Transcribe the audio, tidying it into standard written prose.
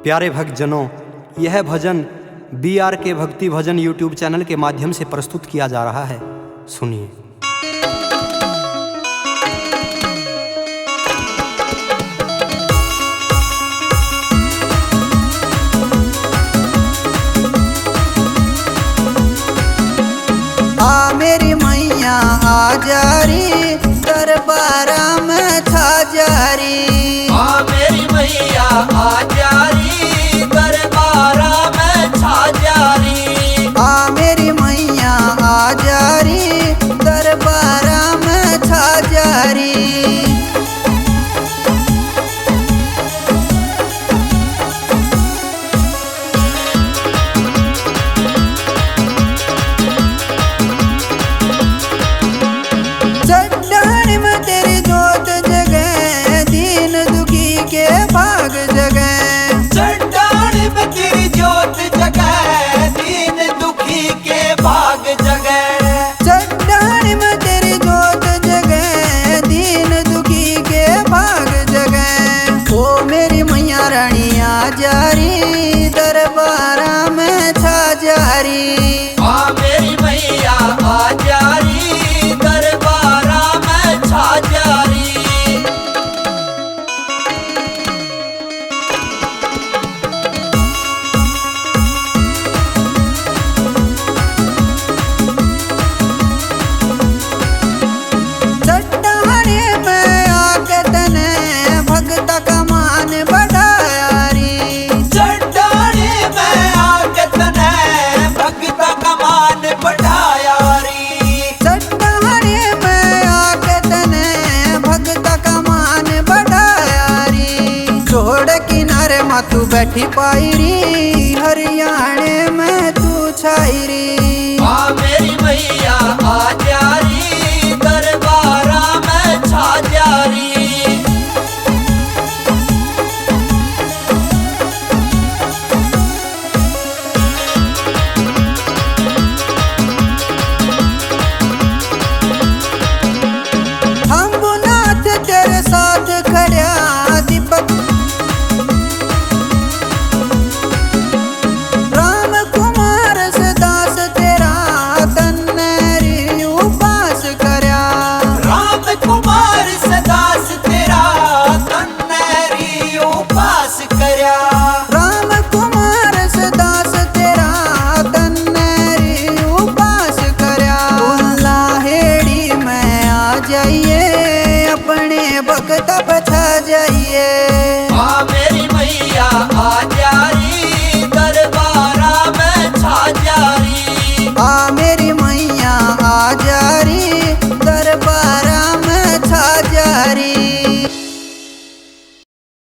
प्यारे भक्तजनों, यह भजन BRK भक्ति भजन यूट्यूब चैनल के माध्यम से प्रस्तुत किया जा रहा है। सुनिए। आ मेरी मैया आ जारी दरबारा में था जारी। आ मेरी मैया आ जारी दरबारा में था जारी। आ मेरी मैया आ जारी दरबारा में था जारी। चट्टान में तेरी जोत जगे दीन दुखी के भाग जगे। चट्टान में तेरी जोत जगे दीन दुखी के भाग जगे। चट्टान में तेरी जोत जगे दीन दुखी के भाग जगे। ओ मेरी मैया रानी आ जारी दरबारा में था जारी। आ मेरी मैया आ जारी दरबारा में था जारी। चट्टाने में आके तने भगत का मान बढ़ाया री। चट्टाने में आके तने भगत का मान बढ़ाया री। चट्टाने में आके तने भगत का मान बढ़ाया री। छोड़ किनारे मा तू बैठी पाई री हरियाणे में तू छाई री।